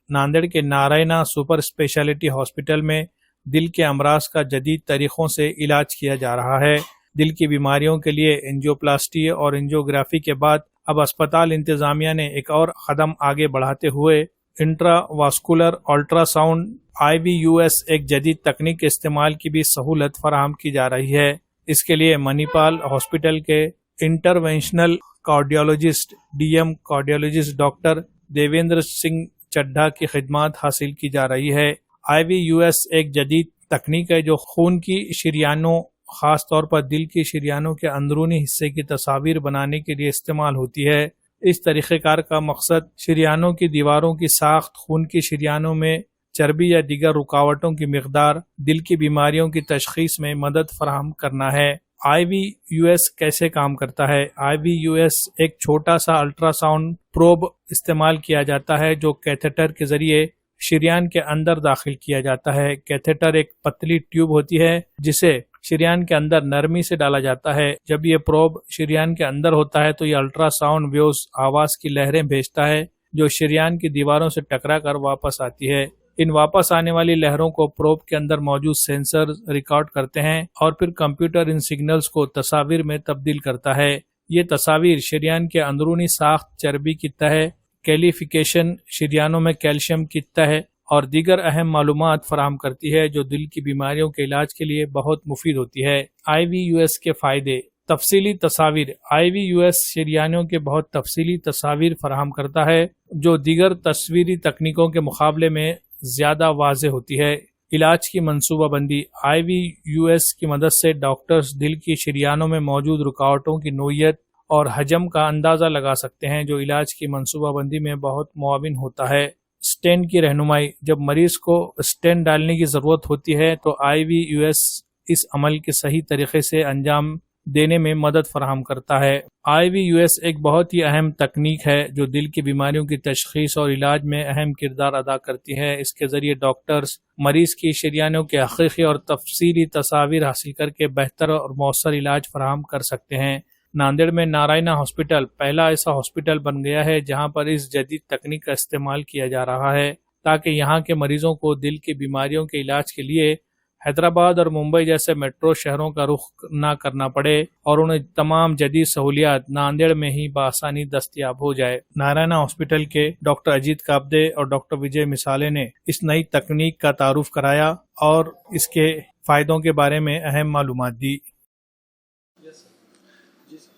नांदेड़ के Narayana super speciality hospital में दिल के अमराज का जदीद तरीकों से इलाज किया जा रहा है। दिल की बीमारियों के लिए एंजियोप्लास्टी और एंजियोग्राफी के बाद अब अस्पताल इंतजामिया ने एक और कदम आगे बढ़ाते हुए इंट्रावास्कुलर अल्ट्रासाउंड IVUS एक जदीद तकनीक के इस्तेमाल की भी सहूलत फराहम की जा रही है। इसके लिए मणिपाल हॉस्पिटल के interventional cardiologist DM cardiologist doctor Devendra Singh Chadha की खिदमत हासिल की जा रही है। IVUS एक जदीद तकनीक है जो खून की शरीयानों, खास तौर पर दिल की शरीयानों के अंदरूनी हिस्से की तस्वीर बनाने के लिए इस्तेमाल होती है। इस तरीक़ेकार का मकसद शरीयानों की दीवारों की साख्त, खून की शरीयानों में चर्बी या दीगर रुकावटों की मिकदार, दिल की बीमारियों की तशखीस में मदद फराहम करना है। IVUS कैसे काम करता है? IVUS एक छोटा सा अल्ट्रासाउंड प्रोब इस्तेमाल किया जाता है जो कैथेटर के जरिए शरीयान के अंदर दाखिल किया जाता है। कैथेटर एक पतली ट्यूब होती है जिसे शरीयान के अंदर नरमी से डाला जाता है। जब ये प्रोब शरीयान के अंदर होता है तो ये अल्ट्रासाउंड वेव्स आवाज की लहरें भेजता है जो शरीयान की दीवारों से टकरा कर वापस आती है। इन वापस आने वाली लहरों को प्रोब के अंदर मौजूद सेंसर रिकॉर्ड करते हैं और फिर कंप्यूटर इन सिग्नल्स को तस्वीर में तब्दील करता है। ये तस्वीर शरीयान के अंदरूनी साख्त, चर्बी की तह, कैलिफिकेशन, शरीयानों में कैल्शियम की तह और दीगर अहम मालूमात फराहम करती है जो दिल की बीमारियों के इलाज के लिए बहुत मुफीद होती है। IVUS के फायदे। तफसीली तस्वीर। IVUS शरीयानों के बहुत तफसीली तस्वीर फराहम करता है जो दीगर तस्वीरी तकनीकों के मुकाबले में ज्यादा वाज़ेह होती है। इलाज की मंसूबाबंदी। IVUS की मदद से डॉक्टर्स दिल की शरीयानों में मौजूद रुकावटों की नोयत और हजम का अंदाजा लगा सकते हैं जो इलाज की मंसूबाबंदी में बहुत मुआविन होता है। स्टेंट की रहनुमाई। जब मरीज को स्टेंट डालने की जरूरत होती है तो IVUS इस अमल के सही तरीके से अंजाम देने में मदद फराहम करता है। IVUS एक बहुत ही अहम तकनीक है जो दिल की बीमारियों की तशखीस और इलाज में अहम किरदार अदा करती है। इसके जरिए डॉक्टर्स मरीज की शरीयानों के हकीकी और तफसीली तस्वीर हासिल करके बेहतर और मौसर इलाज फराहम कर सकते हैं। नांदेड़ में नारायणा हॉस्पिटल पहला ऐसा हॉस्पिटल बन गया है जहां पर इस जदीद तकनीक का इस्तेमाल किया जा रहा है ताकि यहां के मरीजों को दिल की बीमारियों के इलाज के लिए हैदराबाद और मुंबई जैसे मेट्रो शहरों का रुख न करना पड़े और उन्हें तमाम जदीद सहूलियात नांदेड़ में ही बआसानी दस्तयाब हो जाए। नारायणा हॉस्पिटल के डॉक्टर अजीत काब्दे और डॉक्टर विजय मिसाले ने इस नई तकनीक का तारुफ कराया और इसके फायदों के बारे में अहम मालूमात दी।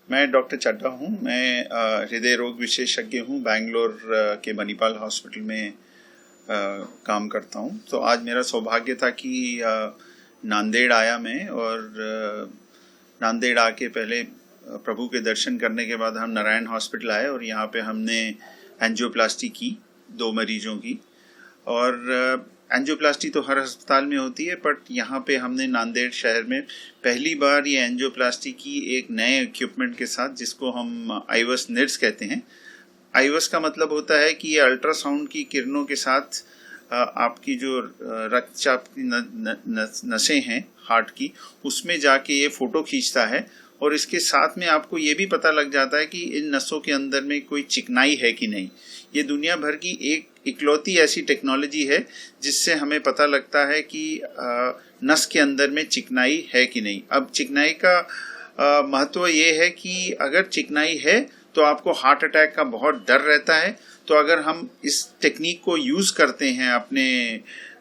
मैं डॉक्टर चड्ढा हूँ। मैं हृदय रोग विशेषज्ञ हूँ। बैंगलोर के मणिपाल हॉस्पिटल में काम करता हूँ। तो आज मेरा सौभाग्य था कि नांदेड़ आया मैं और नांदेड़ आके पहले प्रभु के दर्शन करने के बाद हम नारायण हॉस्पिटल आए और यहाँ पे हमने एंजियोप्लास्टी की 2 मरीजों की। और एंजियोप्लास्टी तो हर अस्पताल में होती है बट यहाँ पे हमने नांदेड़ शहर में पहली बार ये एंजियोप्लास्टी की एक नए इक्विपमेंट के साथ, जिसको हम IVUS NIRS कहते हैं। IVUS का मतलब होता है कि ये अल्ट्रासाउंड की किरणों के साथ आपकी जो रक्तचाप की नसें हैं हार्ट की, उसमें जाके ये फोटो खींचता है और इसके साथ में आपको ये भी पता लग जाता है कि इन नसों के अंदर में कोई चिकनाई है कि नहीं। ये दुनिया भर की एक इकलौती ऐसी टेक्नोलॉजी है जिससे हमें पता लगता है कि नस के अंदर में चिकनाई है कि नहीं। अब चिकनाई का महत्व ये है कि अगर चिकनाई है तो आपको हार्ट अटैक का बहुत डर रहता है। तो अगर हम इस टेक्निक को यूज करते हैं अपने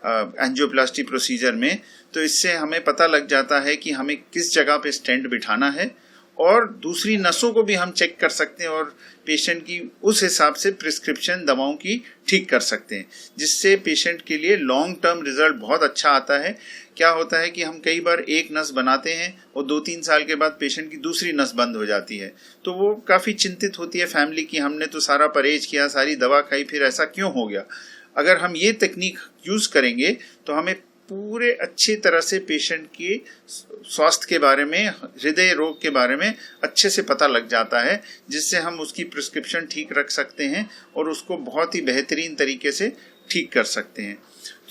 एंजियोप्लास्टी प्रोसीजर में तो इससे हमें पता लग जाता है कि हमें किस जगह पे स्टेंट बिठाना है और दूसरी नसों को भी हम चेक कर सकते हैं और पेशेंट की उस हिसाब से प्रिस्क्रिप्शन दवाओं की ठीक कर सकते हैं, जिससे पेशेंट के लिए लॉन्ग टर्म रिजल्ट बहुत अच्छा आता है। क्या होता है कि हम कई बार एक नस बनाते हैं और 2-3 साल के बाद पेशेंट की दूसरी नस बंद हो जाती है, तो वो काफ़ी चिंतित होती है फैमिली की, हमने तो सारा परहेज किया, सारी दवा खाई, फिर ऐसा क्यों हो गया। अगर हम ये तकनीक यूज़ करेंगे तो हमें पूरे अच्छी तरह से पेशेंट के स्वास्थ्य के बारे में, हृदय रोग के बारे में अच्छे से पता लग जाता है, जिससे हम उसकी प्रिस्क्रिप्शन ठीक रख सकते हैं और उसको बहुत ही बेहतरीन तरीके से ठीक कर सकते हैं।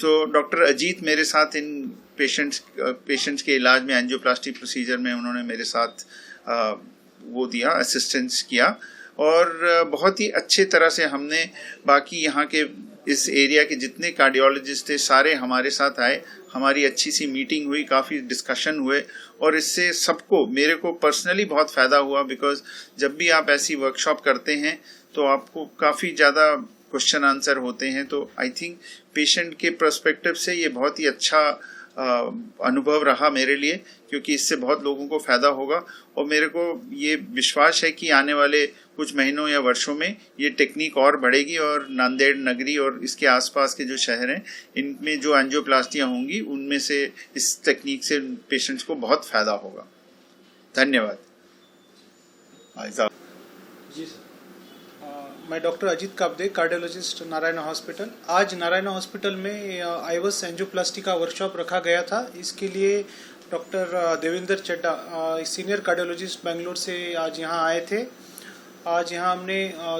तो डॉक्टर अजीत मेरे साथ इन पेशेंट्स के इलाज में, एंजियोप्लास्टी प्रोसीजर में उन्होंने मेरे साथ वो दिया, असिस्टेंस किया और बहुत ही अच्छे तरह से हमने बाकी यहाँ के इस एरिया के जितने कार्डियोलॉजिस्ट थे सारे हमारे साथ आए, हमारी अच्छी सी मीटिंग हुई, काफ़ी डिस्कशन हुए और इससे सबको, मेरे को पर्सनली बहुत फ़ायदा हुआ। बिकॉज जब भी आप ऐसी वर्कशॉप करते हैं तो आपको काफ़ी ज़्यादा क्वेश्चन आंसर होते हैं। तो आई थिंक पेशेंट के पर्सपेक्टिव से ये बहुत ही अच्छा अनुभव रहा मेरे लिए, क्योंकि इससे बहुत लोगों को फायदा होगा। और मेरे को ये विश्वास है कि आने वाले कुछ महीनों या वर्षों में ये टेक्निक और बढ़ेगी और नांदेड़ नगरी और इसके आसपास के जो शहर हैं इनमें जो एंजियोप्लास्टियां होंगी उनमें से इस टेक्निक से पेशेंट्स को बहुत फायदा होगा। धन्यवाद। जी सर, मैं doctor Ajit Kabde, cardiologist, Narayan hospital. आज नारायण हॉस्पिटल में आईवस एंजियोप्लास्टी का वर्कशॉप रखा गया था। इसके लिए डॉक्टर देवेंद्र चड्डा, सीनियर कार्डियोलॉजिस्ट बेंगलोर से आज यहाँ आए थे। आज यहाँ हमने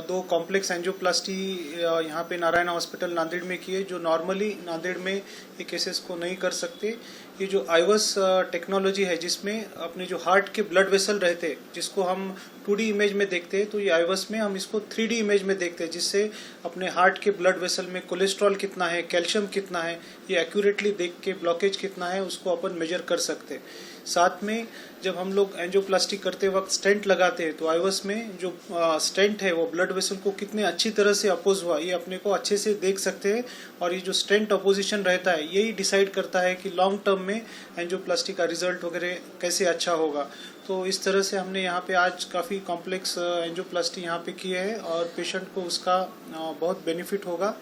2 कॉम्प्लेक्स एंजियोप्लास्टी यहाँ पे नारायण हॉस्पिटल नांदेड़ में किए, जो नॉर्मली नांदेड़ में ये केसेस को नहीं कर सकते। ये जो आईवस टेक्नोलॉजी है जिसमें अपने जो हार्ट के ब्लड वेसल रहते हैं, जिसको हम 2D इमेज में देखते हैं, तो ये आईवस में हम इसको 3D इमेज में देखते हैं, जिससे अपने हार्ट के ब्लड वेसल में कोलेस्ट्रॉल कितना है, कैल्शियम कितना है, ये एक्यूरेटली देख के ब्लॉकेज कितना है उसको अपन मेजर कर सकते हैं। साथ में जब हम लोग एंजियोप्लास्टी करते वक्त स्टेंट लगाते हैं तो आईवस में जो स्टेंट है वो ब्लड वेसल को कितने अच्छी तरह से अपोज हुआ ये अपने को अच्छे से देख सकते हैं। और ये जो स्टेंट अपोजिशन रहता है यही डिसाइड करता है कि लॉन्ग टर्म में एंजियोप्लास्टी का रिजल्ट वगैरह कैसे अच्छा होगा। तो इस तरह से हमने यहाँ पे आज काफ़ी कॉम्प्लेक्स एंजियोप्लास्टी यहाँ पे की है और पेशेंट को उसका बहुत बेनिफिट होगा।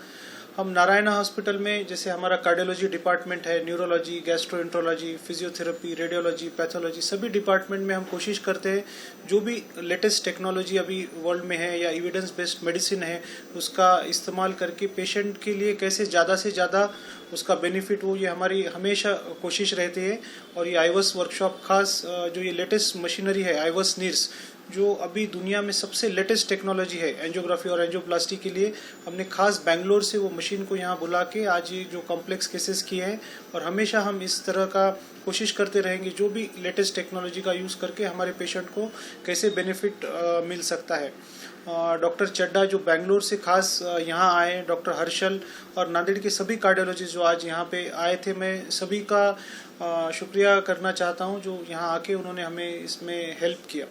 हम नारायण हॉस्पिटल में जैसे हमारा कार्डियोलॉजी डिपार्टमेंट है, neurology, gastroenterology, physiotherapy, radiology, pathology, सभी डिपार्टमेंट में हम कोशिश करते हैं जो भी लेटेस्ट टेक्नोलॉजी अभी वर्ल्ड में है या एविडेंस बेस्ड मेडिसिन है उसका इस्तेमाल करके पेशेंट के लिए कैसे ज़्यादा से ज़्यादा उसका बेनिफिट हो, ये हमारी हमेशा कोशिश रहती है। और ये आईवस वर्कशॉप खास जो ये लेटेस्ट मशीनरी है आईवस नीर्स, जो अभी दुनिया में सबसे लेटेस्ट टेक्नोलॉजी है एंजियोग्राफी और एंजियोप्लास्टी के लिए, हमने खास बेंगलोर से वो मशीन को यहाँ बुला के आज ये जो कॉम्प्लेक्स केसेस किए हैं। और हमेशा हम इस तरह का कोशिश करते रहेंगे जो भी लेटेस्ट टेक्नोलॉजी का यूज़ करके हमारे पेशेंट को कैसे बेनिफिट मिल सकता है। डॉक्टर चड्डा जो बेंगलोर से खास यहाँ आए, डॉक्टर हर्षल और नांदेड़ के सभी कार्डियोलॉजिस्ट जो आज यहाँ पे आए थे, मैं सभी का शुक्रिया करना चाहता हूँ जो यहाँ आके उन्होंने हमें इसमें हेल्प किया।